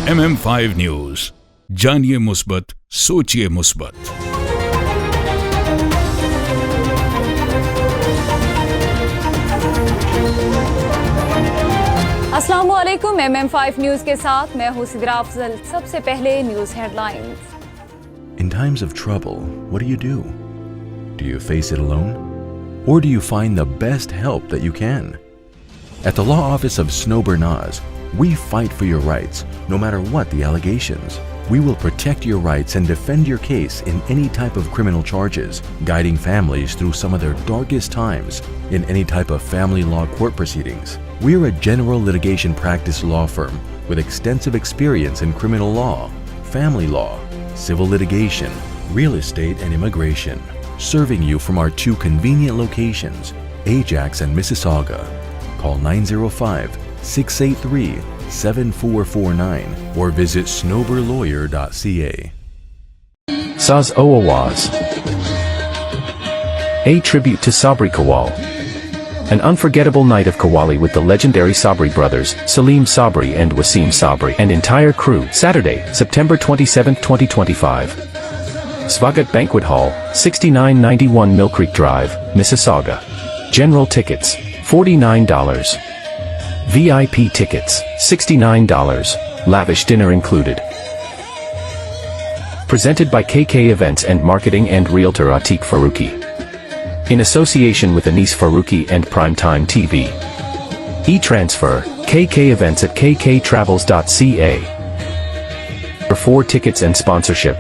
MM5 news, जानिए मुस्बत, सोचिए मुस्बत। अस्सलामुअलैकुम, MM5 न्यूज के साथ मैं हूं सिद्रा अफजल। सबसे पहले news headlines. In times of trouble, what do? Do you face it alone? Or do you find the best help that you can? At the law office of Snow Bernaz, we fight for your rights, no matter what the allegations. We will protect your rights and defend your case in any type of criminal charges, guiding families through some of their darkest times in any type of family law court proceedings. We are a general litigation practice law firm with extensive experience in criminal law, family law, civil litigation, real estate, and immigration, serving you from our two convenient locations, Ajax and Mississauga. Call 905-683-7449 or visit snowberlawyer.ca. Saz Owawaz. A tribute to Sabri Kawal. An unforgettable night of Qawwali with the legendary Sabri brothers, Salim Sabri and Wasim Sabri, and entire crew. Saturday, September 27, 2025. Svagat Banquet Hall, 6991 Mill Creek Drive, Mississauga. General tickets, $49. VIP tickets, $69. Lavish dinner included. Presented by KK Events and Marketing and Realtor Atiq Faruqi. In association with Anis Faruqi and Primetime TV. E-transfer, KK Events at kktravels.ca. For tickets and sponsorship.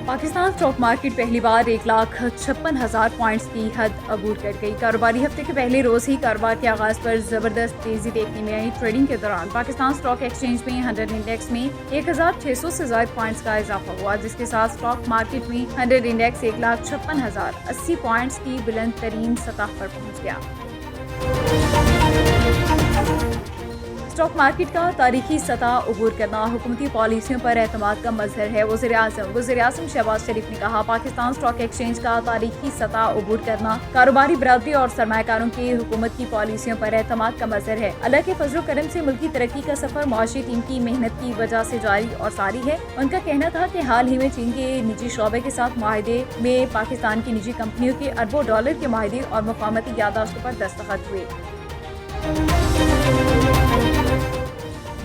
Pakistan stock market पहली बार 1,56,000 points की हद अबूर कर गई। कारोबारी हफ्ते के पहले रोज ही कारोबार के आगाज पर जबरदस्त तेजी देखने में आई। ट्रेडिंग के दौरान पाकिस्तान स्टॉक एक्सचेंज में 100 इंडेक्स में 1,600 से ज्यादा पॉइंट्स का इजाफा हुआ, जिसके साथ स्टॉक मार्केट में 100 इंडेक्स 1,56,080 पॉइंट्स की बुलंद तरीन सतह पर पहुंच गया। स्टॉक मार्केट का तारीखी सतह अबूर करना हुकूमती पॉलिसियों पर एतमाद का मजहर है। वज़ीर-ए-आज़म शहबाज शरीफ ने कहा, पाकिस्तान स्टॉक एक्सचेंज का तारीखी सतह अबूर करना कारोबारी बरादरी और सरमायाकारों की हुकूमत की पॉलिसियों पर एतमाद का मजहर है। अल्लाह के फजल करम से मुल्की तरक्की का सफर मुआशी टीम की मेहनत की वजह से जारी और सारी है। उनका कहना था कि हाल ही में चीन के निजी शोबे के साथ मुआहदे में पाकिस्तान की निजी कंपनियों के अरबों डॉलर के मुआहदे और मुफाहमती याददाश्तों पर दस्तखत हुए।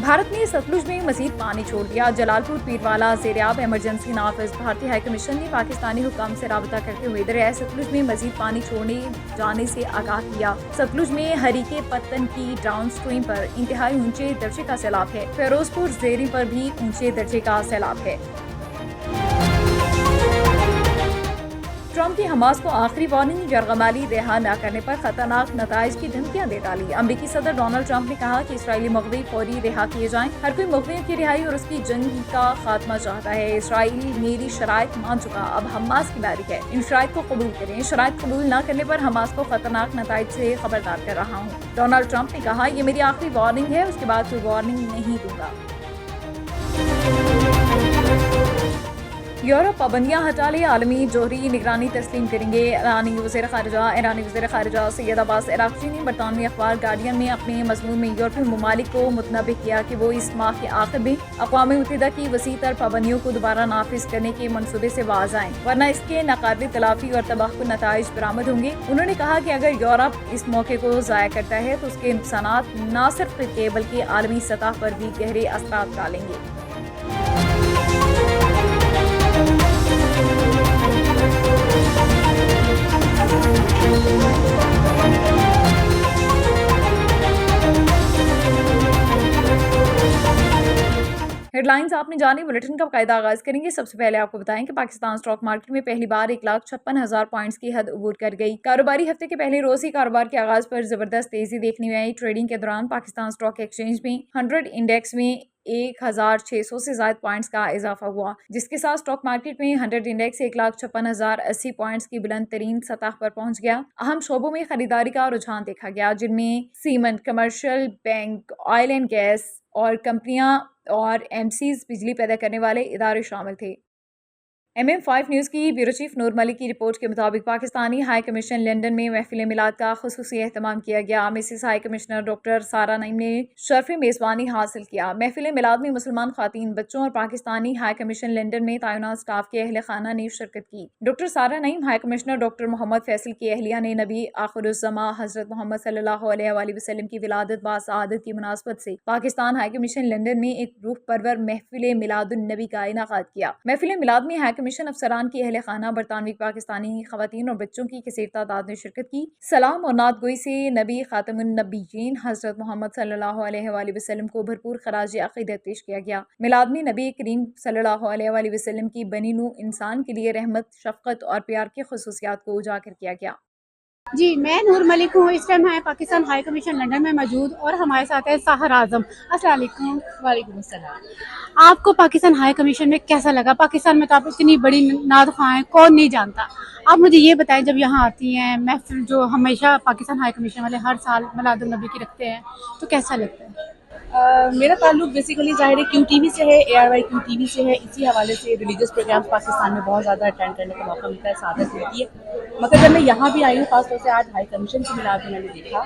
भारत ने सतलुज में मजीद पानी छोड़ दिया। जलालपुर पीरवाला ज़ेर-ए-आब इमरजेंसी नाफिज। भारतीय हाई कमीशन ने पाकिस्तानी हुकाम से राबता करते हुए दरियाए सतलुज में मजीद पानी छोड़ने जाने से आगाह किया। सतलुज में हरीके पत्तन की डाउन स्ट्रीम पर इंतहाई ऊंचे दर्जे का सैलाब है। फिरोजपुर ज़ेरी पर भी ऊंचे दर्जे का सैलाब है। ट्रंप की हमास को आखिरी वार्निंग, यरगमाली रिहा न करने पर खतरनाक नताइज की धमकियां दे डाली। अमेरिकी सदर डोनाल्ड ट्रंप ने कहा कि इसराइली मुग़व्वी फौरी रिहा किए जाएं। हर कोई मुग़व्वियों की रिहाई और उसकी जंग का खात्मा चाहता है। इसराइल मेरी शराइत मान चुका, अब हमास की बारी है। इन शराइत को कबूल करें। शराइत कबूल न करने पर हमास को खतरनाक नताइज से खबरदार कर रहा हूँ। डोनाल्ड ट्रंप ने कहा, ये मेरी आखिरी वार्निंग है, उसके बाद कोई वार्निंग नहीं दूंगा। यूरोप पाबंदियां हटा ले, आलमी जोहरी निगरानी तस्लीम करेंगे। ईरानी वज़ीर ख़ारिजा सैयद अब्बास अराग़ची ने बरतानवी अखबार गार्डियन में अपने मज़मून में यूरोपीय ममालिक को मुतनब्बे किया कि वो इस माह के आखिर में अक़वाम मुत्तहिदा की वसी तर पाबंदियों को दोबारा नाफिज करने के मनसूबे से बाज आएं, वरना इसके नाक़ाबिल तलाफ़ी और तबाहकुन नताइज बरामद होंगे। उन्होंने कहा कि अगर यूरोप इस मौके को ज़ाया करता है तो उसके नुकसानात न सिर्फ के बल्कि आलमी सतह पर भी गहरे असरात डालेंगे। ہیڈ لائنز آپ نے جانی، بلیٹن کا باقاعدہ آغاز کریں گے۔ سب سے پہلے آپ کو بتائیں کہ پاکستان اسٹاک مارکیٹ میں پہلی بار 1,56,000 پوائنٹس کی حد عبور کر گئی۔ کاروباری ہفتے کے پہلے روز ہی کاروبار کے آغاز پر زبردست تیزی دیکھنے میں آئی۔ ٹریڈنگ کے دوران پاکستان اسٹاک ایکسچینج میں 100 انڈیکس میں 1,600 سے زائد پوائنٹس کا اضافہ ہوا، جس کے ساتھ اسٹاک مارکیٹ میں 100 انڈیکس 1,56,080 پوائنٹس کی بلند ترین سطح پر پہنچ گیا۔ اہم شعبوں میں خریداری کا رجحان دیکھا گیا، جن میں cement, commercial bank, oil and gas اور کمپنیاں اور MCs بجلی پیدا کرنے والے ادارے شامل تھے۔ MM5 نیوز کی بیورو چیف نور ملک کی رپورٹ کے مطابق پاکستانی ہائی کمیشن لندن میں محفل میلاد کا خصوصی اہتمام کیا گیا۔ Mrs high commissioner doctor Sara Naeem نے شرف میزبانی حاصل کیا۔ محفل میلاد میں مسلمان خواتین، بچوں اور پاکستانی ہائی کمیشن لندن میں تعینات سٹاف کے اہل خانہ نے شرکت کی۔ ڈاکٹر سارہ نعیم ہائی کمشنر ڈاکٹر محمد فیصل کی اہلیہ نے نبی آخر الزماں حضرت محمد صلی اللہ علیہ وآلہ وسلم کی ولادت باسعادت کی مناسبت سے پاکستان ہائی کمیشن لندن میں ایک روح پرور محفل میلاد النبی کا انعقاد کیا۔ محفل میلاد میں ہائی کمیشن افسران کی اہل خانہ، برطانوی پاکستانی خواتین اور بچوں کی کثیر تعداد نے شرکت کی۔ سلام اور نعت گوئی سے نبی خاتم النبیین حضرت محمد صلی اللہ علیہ وآلہ وسلم کو بھرپور خراج عقیدت پیش کیا گیا۔ میلاد میں نبی کریم صلی اللہ علیہ وآلہ وسلم کی بنی نوع انسان کے لیے رحمت، شفقت اور پیار کی خصوصیات کو اجاگر کیا گیا۔ جی، میں نور ملک ہوں۔ اس ٹائم ہے پاکستان ہائی کمیشن لندن میں موجود اور ہمارے ساتھ ہے ساحر اعظم۔ السلام علیکم۔ وعلیکم السلام۔ آپ کو پاکستان ہائی کمیشن میں کیسا لگا؟ پاکستان میں تو آپ اتنی بڑی نعت خواں ہیں، کون نہیں جانتا۔ آپ مجھے یہ بتائیں، جب یہاں آتی ہیں محفل جو ہمیشہ پاکستان ہائی کمیشن والے ہر سال میلاد النبی کی رکھتے ہیں، تو کیسا لگتا ہے؟ میرا تعلق بیسیکلی ظاہر ہے QTV سے ہے، ARY QTV سے ہے۔ اسی حوالے سے ریلیجیس پروگرامس پاکستان میں بہت زیادہ اٹینڈ کرنے کا موقع ملتا ہے، سعادت ملتی ہے۔ مگر جب میں یہاں بھی آئی ہوں، خاص طور سے آج ہائی کمیشن سے میلاد میں نے دیکھا،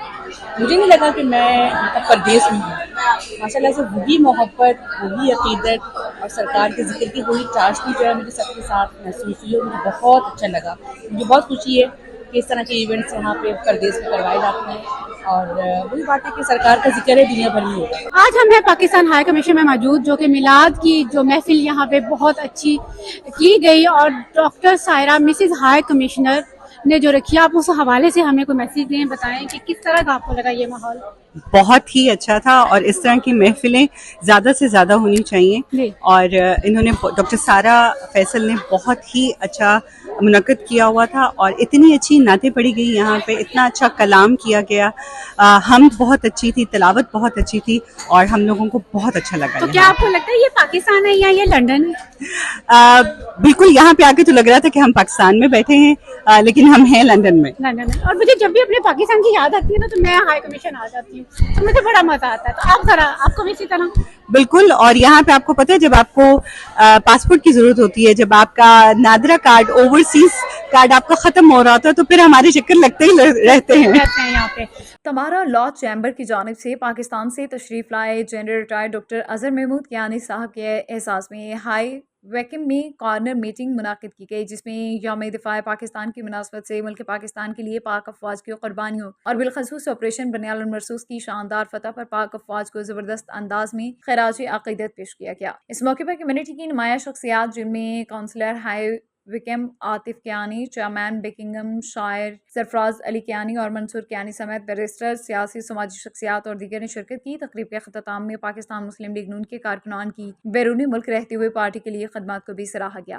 مجھے نہیں لگا کہ میں پردیس میں ہوں۔ ماشاء اللہ سے وہی محبت، وہی عقیدت اور سرکار کے ذکر کی وہی چاشنی جو ہے مجھے سب کے ساتھ محسوس ہوئی اور مجھے بہت اچھا لگا۔ مجھے بہت خوشی ہے کہ اس طرح کے ایونٹس یہاں پہ پردیس میں کروائے جاتے ہیں، اور وہی بات ہے کہ سرکار کا ذکر ہے دنیا بھر میں ہوتا ہے۔ آج ہم ہیں پاکستان ہائی کمیشن میں موجود، جو کہ میلاد کی جو محفل یہاں پہ بہت اچھی کی گئی، اور doctor Saira Mrs high commissioner نے جو رکھی، آپ اس حوالے سے ہمیں کوئی میسیج دیں، بتائیں کہ کس طرح کا آپ کو لگا یہ ماحول؟ بہت ہی اچھا تھا، اور اس طرح کی محفلیں زیادہ سے زیادہ ہونی چاہیے۔ جی۔ اور انہوں نے ڈاکٹر سارہ فیصل نے بہت ہی اچھا منعقد کیا ہوا تھا، اور اتنی اچھی نعتیں پڑھی گئی یہاں پہ، اتنا اچھا کلام کیا گیا، حمد بہت اچھی تھی، تلاوت بہت اچھی تھی، اور ہم لوگوں کو بہت اچھا لگا۔ تو کیا آپ کو لگتا ہے یہ پاکستان ہے یا یہ لندن ہے؟ بالکل یہاں پہ آ کے تو لگ رہا تھا کہ ہم پاکستان میں بیٹھے ہیں، لیکن ہم ہیں لندن میں۔ لندن میں۔ اور مجھے جب بھی اپنے پاکستان کی یاد آتی ہے نا، تو میں ہائی کمیشن آ جاتی ہوں، تو مجھے بڑا مزہ آتا ہے۔ تو آپ ذرا، آپ کو بھی اسی طرح؟ بالکل، اور یہاں پہ آپ کو پتہ ہے جب آپ کو پاسپورٹ کی ضرورت ہوتی ہے، جب آپ کا نادرا کارڈ، اوورسیز کارڈ آپ کا ختم ہو رہا ہوتا ہے، تو پھر ہمارے چکر لگتے ہی رہتے ہیں یہاں پہ۔ تمارا لا چیمبر کی جانب سے پاکستان سے تشریف لائے general retired doctor Azhar Mahmood Kayani صاحب کے احساس میں ہائی ویکم میں کارنر میٹنگ منعقد کی گئی، جس میں یوم دفاع پاکستان کی مناسبت سے ملک پاکستان کے لیے پاک افواج کی قربانیوں اور بالخصوص آپریشن بنیال المرصوص کی شاندار فتح پر پاک افواج کو زبردست انداز میں خراج عقیدت پیش کیا گیا۔ اس موقع پر کمیونٹی کی نمایاں شخصیات، جن میں councillor High Wycombe Atif Kiani, chairman Buckingham شاعر سرفراز علی کیانی اور منصور کیانی سمیت بیرسٹر، سیاسی سماجی شخصیات اور دیگر نے شرکت کی۔ تقریب کے اختتام میں پاکستان مسلم لیگ نون کے کارکنان کی بیرونی ملک رہتے ہوئے پارٹی کے لیے خدمات کو بھی سراہا گیا۔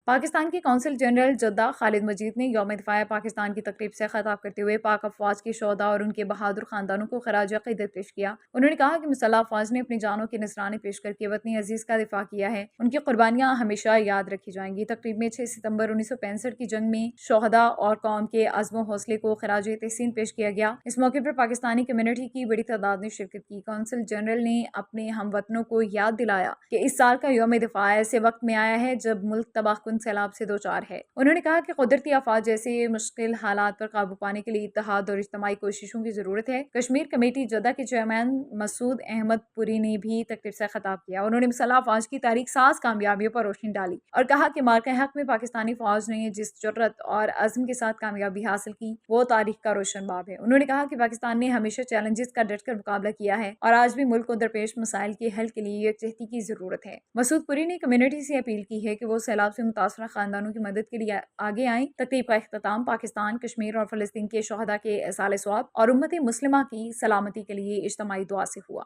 پاکستان کے کونسل جنرل جدہ خالد مجید نے یوم دفاع پاکستان کی تقریب سے خطاب کرتے ہوئے پاک افواج کے شہداء اور ان کے بہادر خاندانوں کو خراج عقیدت پیش کیا۔ انہوں نے کہا کہ مسلح افواج نے اپنی جانوں کے نذرانے پیش کر کے وطن عزیز کا دفاع کیا ہے، ان کی قربانیاں ہمیشہ یاد رکھی جائیں گی۔ تقریب میں 6 ستمبر 1965 کی جنگ میں شہداء اور قوم کے عزم و حوصلے کو خراج تحسین پیش کیا گیا۔ اس موقع پر پاکستانی کمیونٹی کی بڑی تعداد نے شرکت کی۔ کونسل جنرل نے اپنے ہم وطنوں کو یاد دلایا کہ اس سال کا یوم دفاع ایسے وقت میں آیا ہے جب ملک تباہ کن سیلاب سے دوچار ہے۔ انہوں نے کہا کہ قدرتی آفات جیسے مشکل حالات پر قابو پانے کے لیے اتحاد اور اجتماعی کوششوں کی ضرورت ہے۔ کشمیر کمیٹی جدہ کے چیئرمین مسعود احمد پوری نے بھی تقریب سے خطاب کیا۔ انہوں نے مسلح افواج کی تاریخ ساز کامیابیوں پر روشنی ڈالی اور کہا کہ مارکہ حق میں پاکستانی فوج نے جس جرأت اور عزم کے ساتھ کامیابی حاصل کی، وہ تاریخ کا روشن باب ہے۔ انہوں نے کہا کہ پاکستان نے ہمیشہ چیلنجز کا ڈٹ کر مقابلہ کیا ہے اور آج بھی ملک کو درپیش مسائل کے حل کے لیے یکجہتی کی ضرورت ہے۔ مسعود پوری نے کمیونٹی سے اپیل کی ہے کہ وہ سیلاب سے متاثرہ خاندانوں کی مدد کے لیے آگے آئیں۔ تقریب کا اختتام پاکستان، کشمیر اور فلسطین کے شہداء کے ایصال ثواب اور امت مسلمہ کی سلامتی کے لیے اجتماعی دعا سے ہوا۔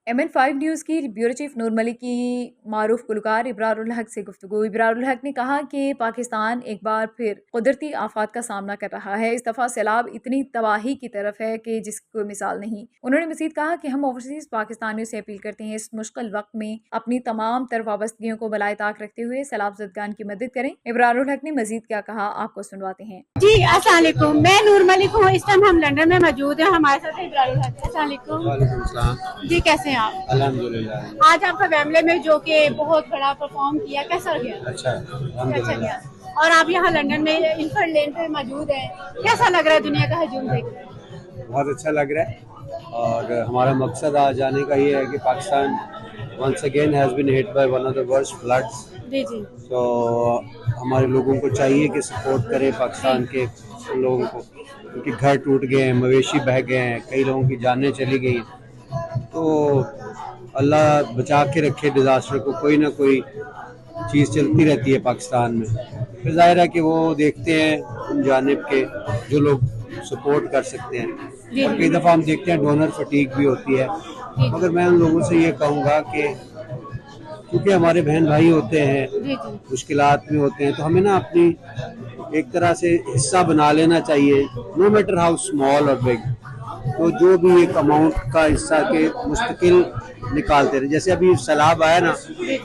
MN5 نیوز کی بیورو چیف نور ملک کی معروف گلوکار ابرار الحق سے گفتگو۔ ابرار الحق نے کہا کہ پاکستان ایک بار پھر قدرتی آفات کا سامنا کر رہا ہے۔ اس دفعہ سیلاب اتنی تباہی کی طرف ہے کہ جس کی کوئی مثال نہیں۔ انہوں نے مزید کہا کہ ہم اوورسیز پاکستانیوں سے اپیل کرتے ہیں اس مشکل وقت میں اپنی تمام تر وابستگیوں کو بالائے طاق رکھتے ہوئے سیلاب زدگان کی مدد کریں۔ ابرار الحق نے مزید کیا کہا، آپ کو سنواتے ہیں۔ جی السلام علیکم، میں نور ملک ہوں، اس ٹائم ہم لندن میں موجود ہیں، ہمارے ساتھ ابرار الحق۔ السلام علیکم۔ وعلیکم السلام۔ جی کیسے ہیں آپ؟ الحمدللہ آج آپ کا ویمبلے میں جو کہ بہت بڑا پرفارم کیا، کیسا گیا؟ اچھا اچھا گیا۔ اور آپ یہاں لندن میں انفرڈ لین پہ موجود ہیں، کیسا لگ رہا ہے دنیا کا ہجوم دیکھ کر؟ بہت اچھا لگ رہا ہے، اور ہمارا مقصد آج آنے کا یہ ہے کہ Pakistan once again has been hit by one of the worst floods. جی جی تو ہمارے لوگوں کو چاہیے کہ سپورٹ کرے پاکستان کے لوگوں کو، کیونکہ گھر ٹوٹ گئے ہیں، مویشی بہہ گئے ہیں، کئی لوگوں کی جانیں چلی گئی ہیں۔ تو اللہ بچا کے رکھے ڈیزاسٹر کو، کوئی نہ کوئی چیز چلتی رہتی ہے پاکستان میں۔ پھر ظاہر ہے کہ وہ دیکھتے ہیں ان جانب کے جو لوگ سپورٹ کر سکتے ہیں، اور کئی دفعہ ہم دیکھتے ہیں ڈونر فٹیگ بھی ہوتی ہے، مگر میں ان لوگوں سے یہ کہوں گا کہ کیونکہ ہمارے بہن بھائی ہوتے ہیں، مشکلات میں ہوتے ہیں، تو ہمیں نا اپنی ایک طرح سے حصہ بنا لینا چاہیے، نو میٹر ہاؤ اسمال اور بگ، تو جو بھی ایک اماؤنٹ کا حصہ کے مستقل نکالتے رہے۔ جیسے ابھی سیلاب آیا نا،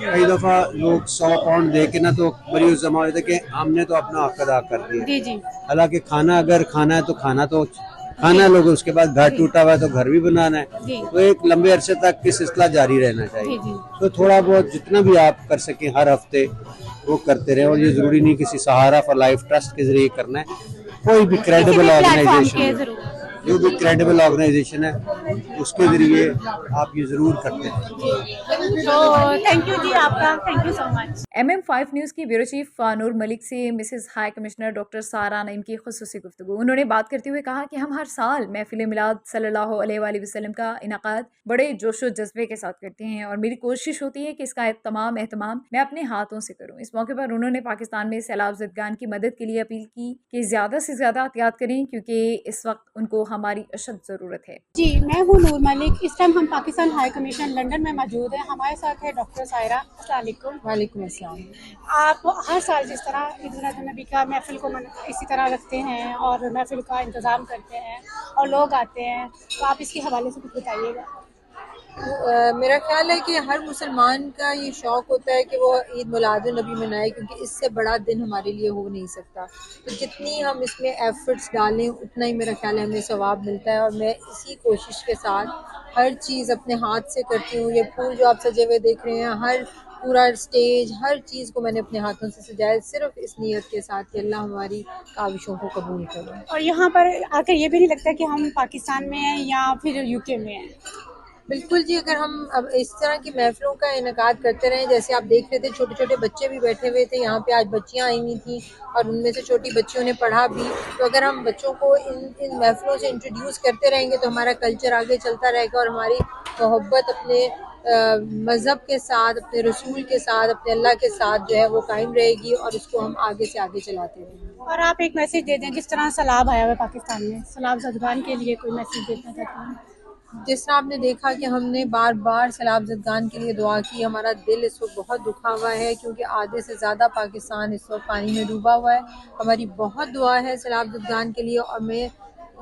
کئی دفعہ لوگ 100 پاؤنڈ دے کے نا تو بڑی اس زمانے تھے کہ ہم نے تو اپنا حق ادا کر دیا، حالانکہ کھانا اگر کھانا ہے تو کھانا ہے لوگوں، اس کے بعد گھر ٹوٹا ہوا ہے تو گھر بھی بنانا ہے، تو ایک لمبے عرصے تک یہ سلسلہ جاری رہنا چاہیے۔ تو تھوڑا بہت جتنا بھی آپ کر سکیں ہر ہفتے وہ کرتے رہیں، اور یہ ضروری نہیں کسی سہارا فار لائف ٹرسٹ کے ذریعے کرنا ہے، کوئی بھی کریڈیبل آرگنائزیشن ہے اس کے ذریعے آپ یہ ضرور کرتے ہیں۔ تھینک یو جی، آپ کا thank you so much. MM5 news کی بیورو چیف نور ملک سے مسز ہائی کمشنر ڈاکٹر سارا نعیم کی خصوصی گفتگو۔ انہوں نے بات کرتے ہوئے کہا کہ ہم ہر سال محفل میلاد صلی اللہ علیہ وآلہ وسلم کا انعقاد بڑے جوش و جذبے کے ساتھ کرتے ہیں، اور میری کوشش ہوتی ہے کہ اس کا تمام اہتمام میں اپنے ہاتھوں سے کروں۔ اس موقع پر انہوں نے پاکستان میں سیلاب زدگان کی مدد کے لیے اپیل کی کہ زیادہ سے زیادہ احتیاط کریں، کیونکہ اس وقت ان کو ہماری اشد ضرورت ہے۔ جی میں ہوں نور ملک، اس ٹائم ہم پاکستان ہائی کمیشن لندن میں موجود ہیں، ہمارے ساتھ ہے ڈاکٹر سائرہ۔ السلام علیکم۔ وعلیکم السلام۔ آپ ہر سال جس طرح عید النبی کا محفل کو اسی طرح رکھتے ہیں اور محفل کا انتظام کرتے ہیں اور لوگ آتے ہیں، تو آپ اس کے حوالے سے کچھ بتائیے گا۔ میرا خیال ہے کہ ہر مسلمان کا یہ شوق ہوتا ہے کہ وہ عید میلاد النبی منائے، کیونکہ اس سے بڑا دن ہمارے لیے ہو نہیں سکتا، تو جتنی ہم اس میں ایفرٹس ڈالیں اتنا ہی میرا خیال ہے ہمیں ثواب ملتا ہے، اور میں اسی کوشش کے ساتھ ہر چیز اپنے ہاتھ سے کرتی ہوں۔ یہ پھول جو آپ سجے ہوئے دیکھ رہے ہیں، ہر پورا اسٹیج، ہر چیز کو میں نے اپنے ہاتھوں سے سجایا، صرف اس نیت کے ساتھ کہ اللہ ہماری کاوشوں کو قبول کرے۔ اور یہاں پر آ کر یہ بھی نہیں لگتا کہ ہم پاکستان میں ہیں یا پھر UK میں ہیں؟ بالکل جی، اگر ہم اب اس طرح کی محفلوں کا انعقاد کرتے رہیں، جیسے آپ دیکھ رہے تھے چھوٹے چھوٹے بچے بھی بیٹھے ہوئے تھے یہاں پہ، آج بچیاں آئی ہوئی تھیں اور ان میں سے چھوٹی بچیوں نے پڑھا بھی، تو اگر ہم بچوں کو ان محفلوں سے انٹروڈیوس کرتے رہیں گے تو ہمارا کلچر آگے چلتا رہے گا، اور ہماری محبت اپنے مذہب کے ساتھ، اپنے رسول کے ساتھ، اپنے اللہ کے ساتھ جو ہے وہ قائم رہے گی، اور اس کو ہم آگے سے آگے چلاتے رہیں گے۔ اور آپ ایک میسیج دے دیں، جس طرح سیلاب آیا ہوا ہے پاکستان میں، سیلاب زدگان کے لیے کوئی میسیج دینا چاہتے ہیں؟ جس طرح آپ نے دیکھا کہ ہم نے بار بار سیلاب زدگان کے لیے دعا کی، ہمارا دل اس وقت بہت دکھا ہوا ہے، کیونکہ آدھے سے زیادہ پاکستان اس وقت پانی میں ڈوبا ہوا ہے۔ ہماری بہت دعا ہے سیلاب زدگان کے لیے، اور میں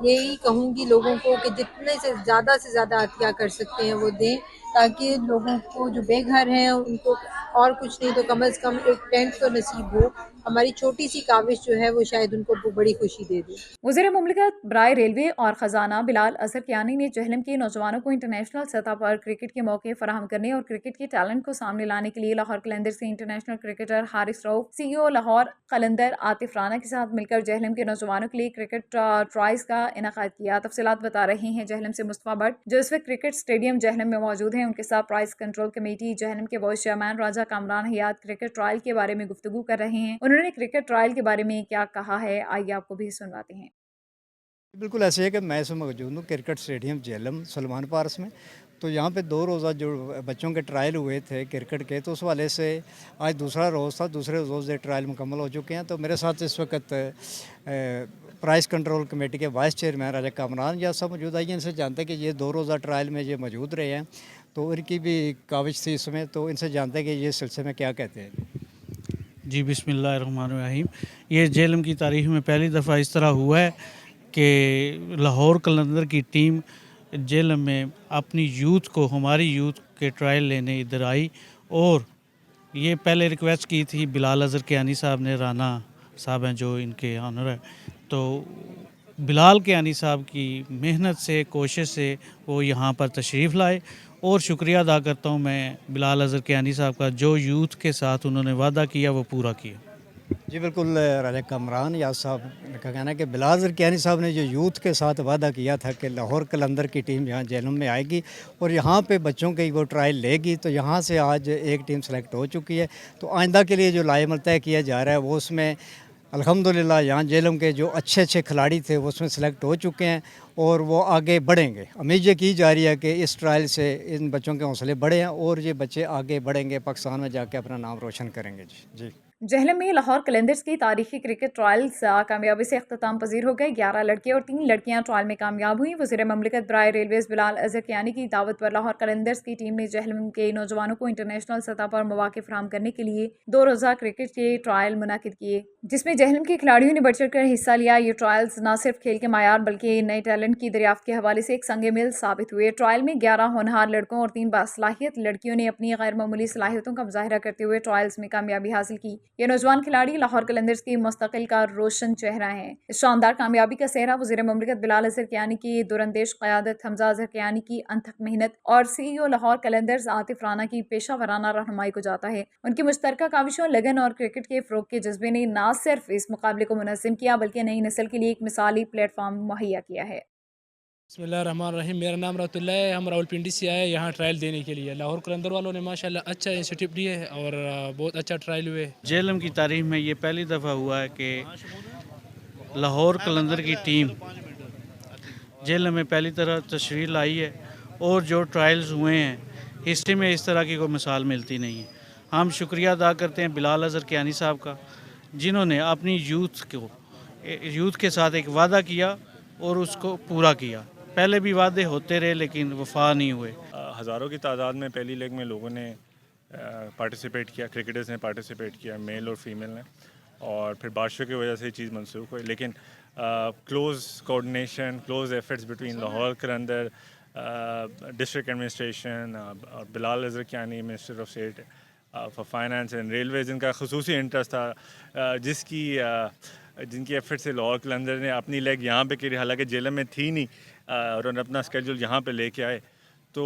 یہی کہوں گی لوگوں کو کہ جتنے سے زیادہ عطیہ کر سکتے ہیں وہ دیں، تاکہ لوگوں کو جو بے گھر ہیں ان کو اور کچھ نہیں تو کم از کم ایک ٹینٹ تو نصیب ہو۔ ہماری چھوٹی سی کاوش جو ہے وہ شاید ان کو بڑی خوشی دے دے۔ وزیر مملکت برائے ریلوے اور خزانہ بلال اظہر کیانی نے جہلم کے نوجوانوں کو انٹرنیشنل سطح پر کرکٹ کے موقع فراہم کرنے اور کرکٹ کے ٹیلنٹ کو سامنے لانے کے لیے لاہور قلندر سے انٹرنیشنل کرکٹر حارث رؤف، CEO لاہور قلندر عاطف رانا کے ساتھ مل کر جہلم کے نوجوانوں کے لیے کرکٹ ٹرائلز کا انعقاد کیا۔ تفصیلات بتا رہے ہیں جہلم سے مصطفیٰ بٹ، جو اس وقت کرکٹ اسٹیڈیم جہلم میں موجود ہیں۔ ان کے ساتھ پرائز کنٹرول کمیٹی جہلم کے وائس چیئرمین راجہ کامران حیات کرکٹ ٹرائل کے بارے میں گفتگو کر رہے ہیں۔ انہوں نے کرکٹ ٹرائل کے بارے میں کیا کہا ہے، آئیے آپ کو بھی سنواتے ہیں۔ بالکل ایسے ہے کہ میں اس میں موجود ہوں کرکٹ اسٹیڈیم جہلم سلمان پارس میں، تو یہاں پہ 2 روزہ جو بچوں کے ٹرائل ہوئے تھے کرکٹ کے، تو اس والے سے آج دوسرا روز تھا، دوسرے روز ٹرائل مکمل ہو چکے ہیں۔ تو میرے ساتھ اس وقت प्राइस कंट्रोल कमेटी के वाइस चेयरमैन राजा कामरान या सब मौजूद आइए, इनसे जानते हैं कि ये 2 रोज़ा ट्रायल में ये मौजूद रहे हैं, तो इनकी भी काविश थी इसमें, तो इनसे जानते हैं कि ये सिलसिले में क्या कहते हैं। जी बिस्मिल्लाहिर्रहमानिर्रहीम। ये जेलम की तारीख़ में पहली दफ़ा इस तरह हुआ है कि लाहौर कलंदर की टीम जेलम में अपनी यूथ को, हमारी यूथ के ट्रायल लेने इधर आई, और ये पहले रिक्वेस्ट की थी बिलाल अज़हर कियानी साहब ने, राना साहब हैं जो इनके ऑनर है, तो बिलाल कियानी साहब की मेहनत से, कोशिश से वो यहाँ पर तशरीफ़ लाए, और शुक्रिया अदा करता हूँ मैं बिलाल अज़हर कियानी साहब का, जो यूथ के साथ उन्होंने वादा किया वो पूरा किया। जी बिल्कुल, राजा कामरान याद साहब का कहना है कि बिलाल अज़हर कियानी साहब ने जो यूथ के साथ वादा किया था कि लाहौर कलंदर की टीम यहाँ जेलम में आएगी और यहाँ पे बच्चों की वो ट्रायल लेगी, तो यहाँ से आज एक टीम सेलेक्ट हो चुकी है। तो आइंदा के लिए जो लाएमल तय किया जा रहा है वो उसमें अल्हम्दुलिल्लाह यहाँ जेलम के जो अच्छे खिलाड़ी थे वो उसमें सेलेक्ट हो चुके हैं और वो आगे बढ़ेंगे। उम्मीद ये की जा रही है कि इस ट्रायल से इन बच्चों के हौसले बढ़े हैं और ये बच्चे आगे बढ़ेंगे, पाकिस्तान में जाके अपना नाम रोशन करेंगे। जी जेहलम में लाहौर कलंदर्स की तारीखी क्रिकेट ट्रायल्स कामयाबी से अख्ताम पजीर हो गए। 11 लड़के और 3 लड़कियां ट्रायल में कामयाब हुई। वज़ीर ममलिकत बराए रेलवेज़ बिलाल अज़हर कियानी की दावत पर लाहौर कलंदर्स की टीम ने जेहलम के नौजवानों को इंटरनेशनल सतह पर मौक़े फराहम करने के लिए 2 रोज़ा क्रिकेट के ट्रायल मुनाकिद किए, जिसमें जेहलम के खिलाड़ियों ने बढ़ चढ़ कर हिस्सा लिया। ये ट्रायल्स न सिर्फ खेल के मायार बल्कि नए टैलेंट की दरियाफ्त के हवाले से एक संग मिल साबित हुए। ट्रायल में 11 होनहार लड़कों और 3 बासलाहियत लड़कियों ने अपनी गैर मामूली सलाहियतों का मुजाहिरा करते हुए ट्रायल्स में कामयाबी हासिल की। ये नौजवान खिलाड़ी लाहौर कलंदर्स की मुस्तकिल का रोशन चेहरा है। इस शानदार कामयाबी का सेहरा वज़ीर ममलिकत बिलाल अज़हर कियानी की दुरंदेश क़यादत, हमजा अज़हर कियानी की अनथक मेहनत और CEO लाहौर कलंदर्स आतिफ राना की पेशा वराना रहनुमाई को जाता है। उनकी मुश्तरका काविशों, लगन और क्रिकेट के फ़रोग़ के जज्बे ने न सिर्फ इस मुकाबले को मुनज़्ज़म किया बल्कि नई नस्ल के लिए एक मिसाली प्लेटफॉर्म मुहैया किया है। बिस्मिल्लाहिर्रहमानिर्रहीम। मेरा नाम रातुल्लाह है। हम रावलपिंडी से आए यहाँ ट्रायल देने के लिए। लाहौर कलंदर वालों ने माशाल्लाह अच्छा इंस्टीट्यूट दिए है और बहुत अच्छा ट्रायल हुए। जेलम की तारीख़ में ये पहली दफ़ा हुआ है कि लाहौर कलंदर की टीम जेलम में पहली तरह तशरीफ़ लाई है, और जो ट्रायल्स हुए हैं हिस्ट्री में इस तरह की कोई मिसाल मिलती नहीं है। हम शुक्रिया अदा करते हैं बिलाल अज़हर कियानी साहब का, जिन्होंने अपनी यूथ के साथ एक वादा किया और उसको पूरा किया। पहले भी वादे होते रहे लेकिन वफा नहीं हुए। हज़ारों की तादाद में पहली लेग में लोगों ने पार्टिसिपेट किया, क्रिकेटर्स ने पार्टिसिपेट किया, मेल और फीमेल ने, और फिर बारिशों की वजह से ये चीज़ मनसूख हुई। लेकिन close coordination, close efforts between Lahore Qalandar district administration और Bilal Azhar Kiani minister of state for finance and railways, इनका खुसूसी इंटरेस्ट था, जिनकी एफर्ट से लाहौर कलंदर ने अपनी लेग यहाँ पे करी, हालांकि जेलम में थी नहीं, और उन्होंने अपना स्केड्यूल यहाँ पे लेके आए। तो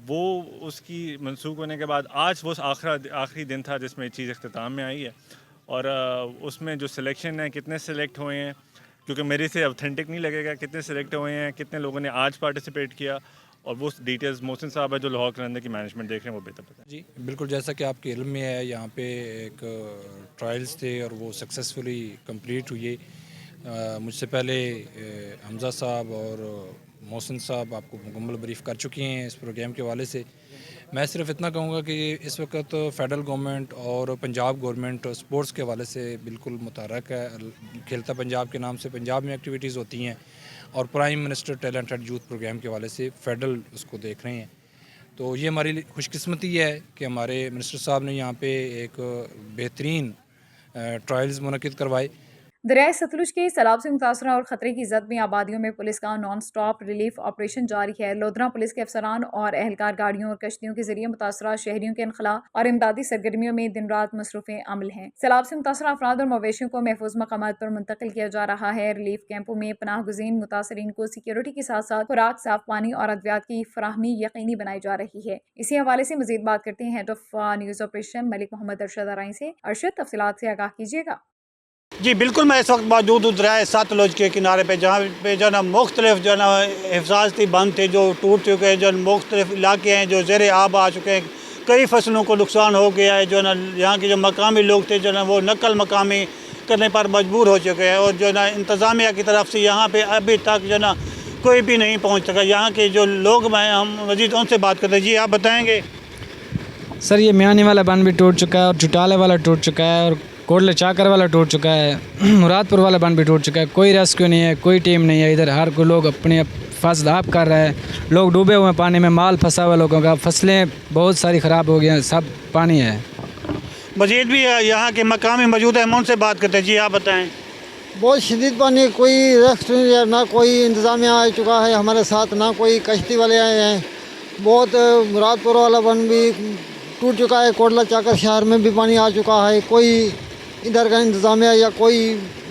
वो उसकी मनसूख होने के बाद आज वो आखिरी दिन था जिसमें चीज़ अख्ताम में आई है, और उसमें जो सिलेक्शन है, कितने सेलेक्ट हुए हैं, क्योंकि मेरे से ऑथेंटिक नहीं लगेगा कितने सेलेक्ट हुए हैं, कितने लोगों ने आज पार्टिसिपेट किया, और वो डिटेल्स मोहसिन साहब है जो लाहौर कलंदर की मैनेजमेंट देख रहे हैं वो बेहतर पता है। जी बिल्कुल, जैसा कि आपके इल्म में है, यहाँ पे एक ट्रायल्स थे और वो सक्सेसफुली कंप्लीट हुए। मुझसे पहले हमजा साहब और मोहसिन साहब आपको मुकम्मल ब्रीफ कर चुके हैं इस प्रोग्राम के हवाले से। मैं सिर्फ इतना कहूँगा कि इस वक्त फेडरल गवर्नमेंट और पंजाब गवर्नमेंट स्पोर्ट्स के हवाले से बिल्कुल मुतहरक है। खेलता पंजाब के नाम से पंजाब में एक्टिविटीज़ होती हैं, और prime minister talented youth programme के हवाले से फेडरल उसको देख रहे हैं। तो ये हमारी खुशकिस्मती है कि हमारे मिनिस्टर साहब ने यहाँ पे एक बेहतरीन ट्रायल्स मुनक़िद करवाए। दरियाए सतलुज के सैलाब से मुतासरा और ख़तरे की ज़द में आबादियों में पुलिस का नॉन स्टॉप रिलीफ ऑपरेशन जारी है। लोधरा पुलिस के अफसरान और एहलकार गाड़ियों और कश्तियों के जरिए मुतासरा शहरियों के इनखला और इमदादी सरगर्मियों में दिन रात मसरूफ़ अमल हैं। सैलाब से मुतासरा अफराद और मवेशियों को महफूज मकामात पर मुंतकिल किया जा रहा है। रिलीफ कैंपों में पनाह गुज़ीन मुतासरीन को सिक्योरिटी के साथ साथ खुराक, साफ पानी और अद्वियात की फराहमी यकीनी बनाई जा रही है। इसी हवाले से मज़ीद बात करते हैं head of news operation Malik Mohammad Arshad Arai से। अरशद, तफसीलात से आगाह कीजिएगा। जी बिल्कुल, मैं इस वक्त मौजूद हूँ दरियाए सतलुज के किनारे पे, जहाँ पे जो ना मुख्तलिफ जो ना हिफाजती बंद थे जो टूट चुके हैं, जो मुख्तलिफ इलाके हैं जो ज़ेरे आब आ चुके हैं, कई फसलों को नुकसान हो गया है। जो ना यहाँ के जो मकामी लोग थे जो ना वो नकल मकामी करने पर मजबूर हो चुके हैं, और जो ना इंतज़ामिया की तरफ से यहाँ पे अभी तक जो ना कोई भी नहीं पहुँच सका। यहाँ के जो लोग हैं, हम मज़ीद उनसे बात करते हैं। जी आप बताएँगे? सर, ये मियानी वाला बंद भी टूट चुका है और जुटाले वाला टूट चुका है, और कोटला चाकर वाला टूट चुका है, मुरादपुर वाला बंद भी टूट चुका है, कोई रेस्क्यू नहीं है, कोई टीम नहीं है इधर, हर कोई लोग अपने फसल आप कर रहे हैं, लोग डूबे हुए हैं पानी में, माल फंसा हुआ लोगों का, फसलें बहुत सारी ख़राब हो गई हैं, सब पानी है। मजीद भी यहाँ के मकामी मौजूद है, हम उनसे बात करते हैं। जी आप बताएं। बहुत शदीद पानी, कोई रेस्क्यू ना कोई इंतज़ामिया आ चुका है हमारे साथ, ना कोई कश्ती वाले आए हैं। बहुत मुरादपुर वाला बन भी टूट चुका है, कोटला चाकर शहर में भी पानी आ चुका है, कोई इधर का इंतज़ामिया या कोई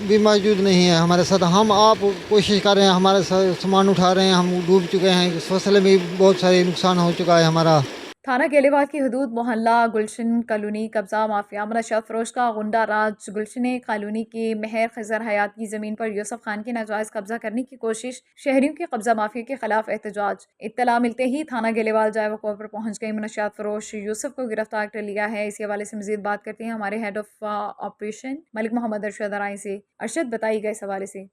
भी मौजूद नहीं है हमारे साथ। हम आप कोशिश कर रहे हैं, हमारे सामान उठा रहे हैं, हम डूब चुके हैं, फसलें भी बहुत सारी नुकसान हो चुका है हमारा। थाना गेलेवाल की हदूद मोहल्ला गुलशन कॉलोनी कब्जा माफिया मनशा फरोश का गुंडा राज गुलशन कॉलोनी के महर खजर हयात की ज़मीन पर यूसुफ खान के नाजायज़ कब्जा करने की कोशिश, शहरियों के कब्जा माफिया के खिलाफ एहतजाज। इत्तला मिलते ही थाना गेलेवाल जाए वक़ूअ पर पहुँच गई मनशियात फरोश यूसुफ को गिरफ्तार कर लिया है। इसी हवाले से मज़ीद बात करते हैं हमारे head of operation Malik Mohammad Arshad Arai से। अरशद बताइएगा इस हवाले से।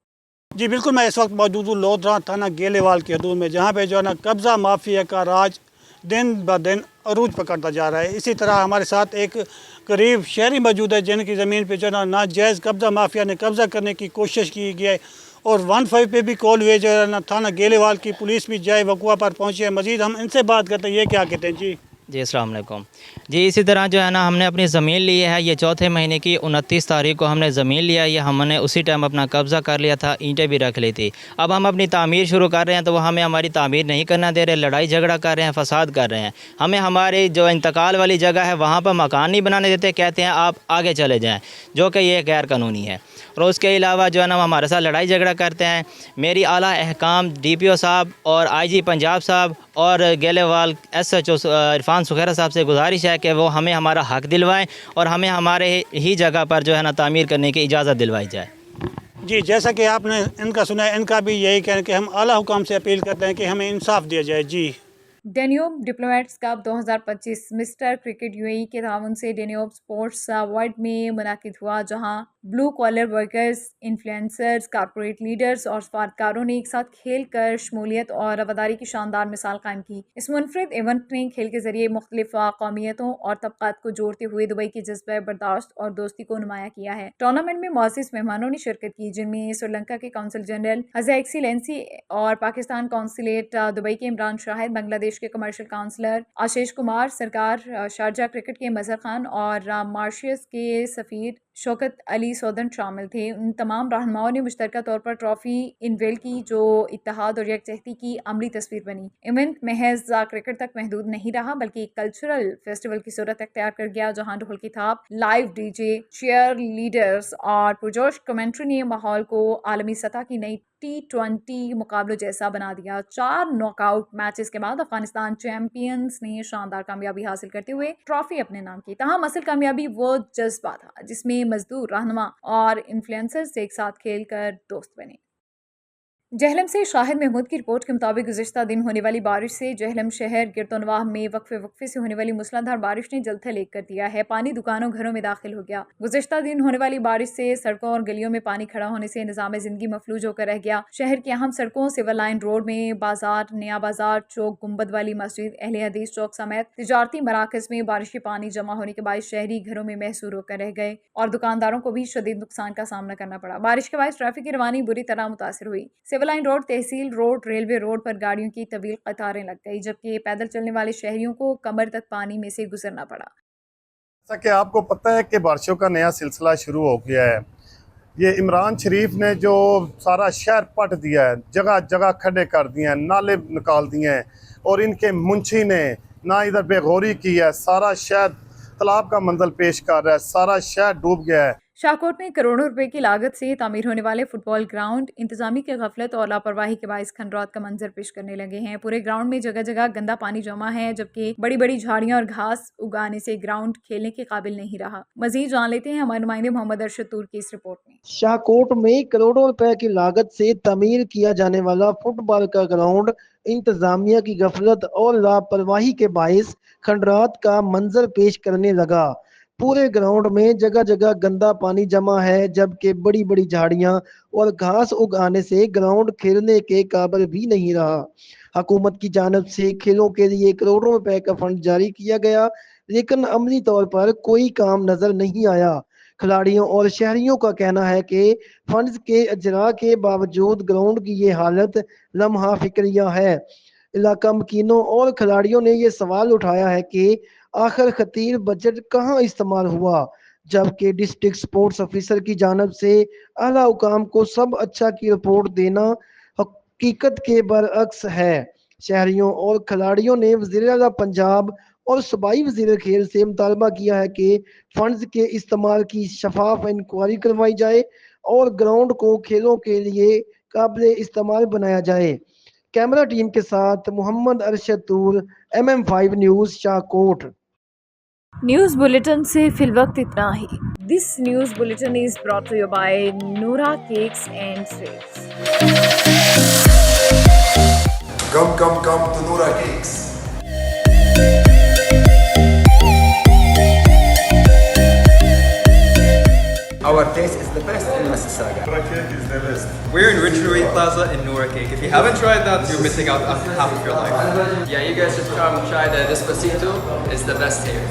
जी बिल्कुल, मैं इस वक्त मौजूद हूँ लोधरा थाना गेलेवाल की हदूद में, जहाँ पे जो है ना कब्ज़ा माफिया का राज दिन ब दिन अरूज पकड़ता जा रहा है। इसी तरह हमारे साथ एक करीब शहरी मौजूद है जिनकी ज़मीन पे जो है ना नाजायज़ कब्ज़ा माफिया ने कब्ज़ा करने की कोशिश की गई है, और 15 पे भी कॉल हुए जो है ना थाना गेलेवाल की पुलिस भी जाए वक़ूआ पर पहुँची है। मज़ीद हम इनसे बात करते हैं, ये क्या कहते हैं। जी अस्सलाम वालेकुम जी। इसी तरह जो है ना हमने अपनी ज़मीन ली है, ये चौथे महीने की 29 तारीख को हमने ज़मीन लिया, ये हमने उसी टाइम अपना कब्ज़ा कर लिया था, ईंटें भी रख ली थी। अब हम अपनी तामीर शुरू कर रहे हैं तो वो हमें हमारी तामीर नहीं करना दे रहे, लड़ाई झगड़ा कर रहे हैं, फसाद कर रहे हैं। हमें हमारी जो इंतकाल वाली जगह है वहाँ पर मकान नहीं बनाने देते, कहते हैं आप आगे चले जाएँ, जो कि ये गैर कानूनी है। और उसके अलावा जो है ना हमारे साथ लड़ाई झगड़ा करते हैं। मेरी आला अहकाम DPO साहब और IG पंजाब साहब और गेलेवाल SHO इरफान सुखैरा साहब से गुजारिश है कि वो हमें हमारा हक दिलवाएं और हमें हमारे ही जगह पर जो है ना तामीर करने की इजाज़त दिलवाई जाए। जी जैसा कि आपने इनका सुना है, इनका भी यही कहना कि हम आला हुकाम से अपील करते हैं कि हमें इंसाफ दिया जाए। जी Danube diplomats cup 2025 mister cricket UAE के ताउन से डेन्यूब स्पोर्ट्स वर्ल्ड में मुनाकिद हुआ, जहां blue collar workers, influencers, corporate leaders और सफारतकारों ने एक साथ खेल कर शमूलियत और वफादारी की शानदार मिसाल कायम की। इस मुनफरिद इवेंट ने खेल के जरिए मुख्तलिफ कौमियतों और तबकात को जोड़ते हुए दुबई के जज्बा बर्दाश्त और दोस्ती को नुमाया किया है। टूर्नामेंट में मुअज़्ज़िज़ मेहमानों ने शिरकत की, जिनमें श्रीलंका के कौंसल जनरल हज़ एक्सीलेंसी और पाकिस्तान कौंसलेट दुबई के इमरान शाहिद, बांग्लादेश के कमर्शियल काउंसलर आशीष कुमार सरकार, शारजा क्रिकेट के मजहर खान और मॉरिशस के सफ़ीर शौकत अली सौदन शामिल थे। उन तमाम रहनुमाओं ने मुश्तरका तौर पर ट्रॉफी इनवेल की, जो इत्तेहाद और यकजहती की अमली तस्वीर बनी। इवेंट महज क्रिकेट तक महदूद नहीं रहा, बल्कि एक कल्चरल फेस्टिवल की सूरत अख्तियार कर गया, जहां ढोल की थाप, लाइव DJ, चीयर लीडर्स और पुरजोश कमेंट्री ने माहौल को आलमी सतह की नई T20 मुकाबलों जैसा बना दिया। 4 नॉकआउट मैचेस के बाद अफगानिस्तान चैंपियंस ने शानदार कामयाबी हासिल करते हुए ट्रॉफी अपने नाम की। तहां असल कामयाबी वो जज्बा था जिसमें मजदूर, रहनुमा और इन्फ्लुएंसर्स एक साथ खेल कर दोस्त बने। जहलम से शाहिद महमूद की रिपोर्ट के मुताबिक गुज़िश्ता दिन होने वाली बारिश से जहलम शहर गिरदोनवाह में वक्फे से होने वाली मूसलाधार बारिश ने जलथल एक कर दिया है। पानी दुकानों, घरों में दाखिल हो गया। गुज़िश्ता दिन होने वाली बारिश से सड़कों और गलियों में पानी खड़ा होने से निज़ाम ज़िंदगी मफलूज होकर रह गया। शहर की अहम सड़कों, सिविल लाइन रोड में बाजार, नया बाजार चौक, गुंबद वाली मस्जिद, अहले हदीस चौक समेत तिजारती मराकज़ में बारिश के पानी जमा होने के बाद शहरी घरों में महसूर होकर रह गए और दुकानदारों को भी शदीद नुकसान का सामना करना पड़ा। बारिश के बाद ट्रैफिक की रवानी बुरी तरह मुतासर हुई। सिविल लाइन रोड, तहसील रोड, रेलवे रोड पर गाड़ियों की तवील कतारें लग गई, जबकि पैदल चलने वाले शहरियों को कमर तक पानी में से गुजरना पड़ा। जैसा कि आपको पता है कि बारिशों का नया सिलसिला शुरू हो गया है। ये इमरान शरीफ ने जो सारा शहर पट दिया है, जगह जगह खड्डे कर दिए हैं, नाले निकाल दिए हैं, और इनके मुंशी ने ना इधर बेगौरी की है, सारा शहर तालाब का मंजर पेश कर रहा है, सारा शहर डूब गया है। शाहकोट में करोड़ों रुपए की लागत से तामीर होने वाले फुटबॉल ग्राउंड इंतजामी की गफलत और लापरवाही के बायस खंडरात का मंजर पेश करने लगे हैं। पूरे ग्राउंड में जगह जगह गंदा पानी जमा है, जबकि बड़ी बड़ी झाड़ियां और घास उगाने से ग्राउंड खेलने के काबिल नहीं रहा। मजीद जान लेते हैं हमारे नुमाइंदे मोहम्मद अरशद तूर की इस रिपोर्ट में। शाहकोट में करोड़ों रुपए की लागत से तामीर किया जाने वाला फुटबॉल का ग्राउंड इंतजामिया की गफलत और लापरवाही के बायस खंडरात का मंजर पेश करने लगा। पूरे ग्राउंड में जगह जगह गंदा पानी जमा है, जबकि बड़ी बड़ी झाड़ियां और घास उगाने से ग्राउंड खेलने के काबिल भी नहीं रहा। हुकूमत की जानिब से खेलों के लिए करोड़ों रुपए का फंड जारी किया गया, लेकिन अमली तौर पर कोई काम नजर नहीं आया। खिलाड़ियों और शहरियों का कहना है कि फंड्स के अजरा के बावजूद ग्राउंड की ये हालत लम्हा फिक्रिया है। इलाका मकीनों और खिलाड़ियों ने ये सवाल उठाया है कि आखिर खतीर बजट कहाँ इस्तेमाल हुआ, जबकि डिस्ट्रिक्ट स्पोर्ट्स ऑफिसर की जानब से आला हुकाम को सब अच्छा की रिपोर्ट देना हकीकत के बरअक्स है। शहरियों और खिलाड़ियों ने वज़ीर आला पंजाब और सूबाई वज़ीर खेल से मुतालबा किया है कि फंड्स के इस्तेमाल की शफाफ इंक्वायरी करवाई जाए और ग्राउंड को खेलों के लिए काबिल इस्तेमाल बनाया जाए। कैमरा टीम के साथ Mohammad Arshad Toor, MM5 news, Shahkot. News bulletin से फिलवक्त इतना ही। This news bulletin is brought to you by Noura cakes and sweets. Come to Noura Cakes. Our taste is the best in Mississauga. Noura Cake is the best. We're in Richard Plaza in Noura Cake. If you haven't tried that, you're missing out on half of your life. Yeah, you guys should come try the Despacito. It's the best here.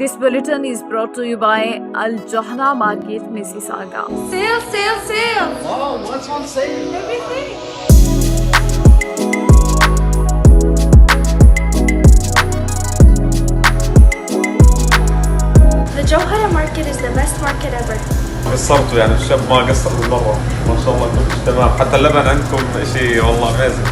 This bulletin is brought to you by Al Johna Market, Mississauga. Sale! Wow, what's on sale? Everything. The Johara market is the best market ever. قصرتوا يعني الشاب ما قصر بالمرة، ما شاء الله كلش تمام، حتى اللبن عندكم شيء والله amazing.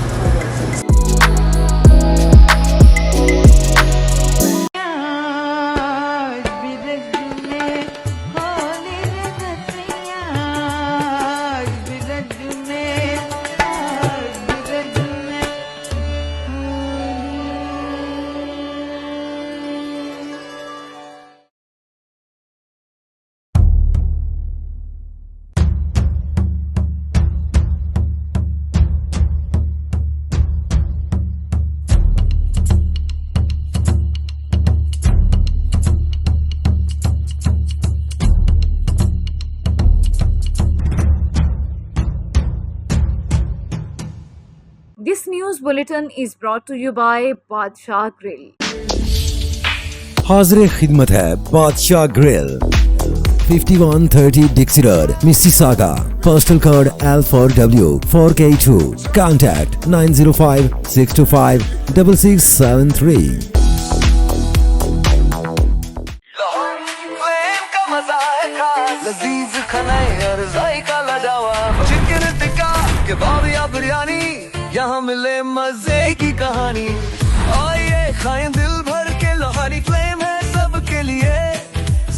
This news bulletin is brought to you by Badshah Grill. हाज़िर खिदमत है बादशाह grill, 5130 Dixie Road, Mississauga. Postal code L4W 4K2. Contact 905-625-6673. यहाँ मिले मजे की कहानी, आइए खाएं दिल भर के। लोहारी फ्लेम है सबके लिए,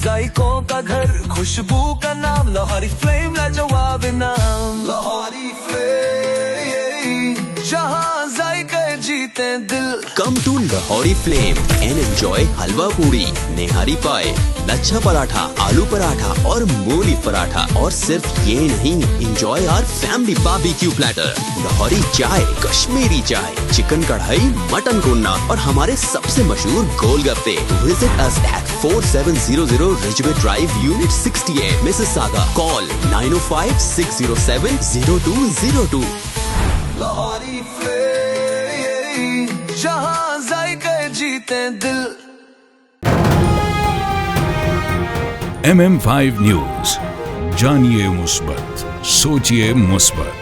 जायकों का घर, खुशबू का नाम। लोहारी फ्लेम लाजवाब नाम। लोहारी फ्लेम, जहाँ जायके जीते दिल। Come to Lahori Flame and enjoy हलवा पूरी, नेहारी पाए, लच्छा पराठा, आलू पराठा और मूली पराठा। और सिर्फ ये नहीं, enjoy our family barbecue platter, Lahori चाय, कश्मीरी चाय, चिकन कढ़ाई, मटन कोन्ना और हमारे सबसे मशहूर गोलगप्पे। Visit us at 4700 Ridgeway Drive, Unit 68, Mississauga. Call 905-607-0202. Lahori flame, जहाँ जायके जीते दिल। MM5 न्यूज, जानिए मुस्बत, सोचिए मुस्बत।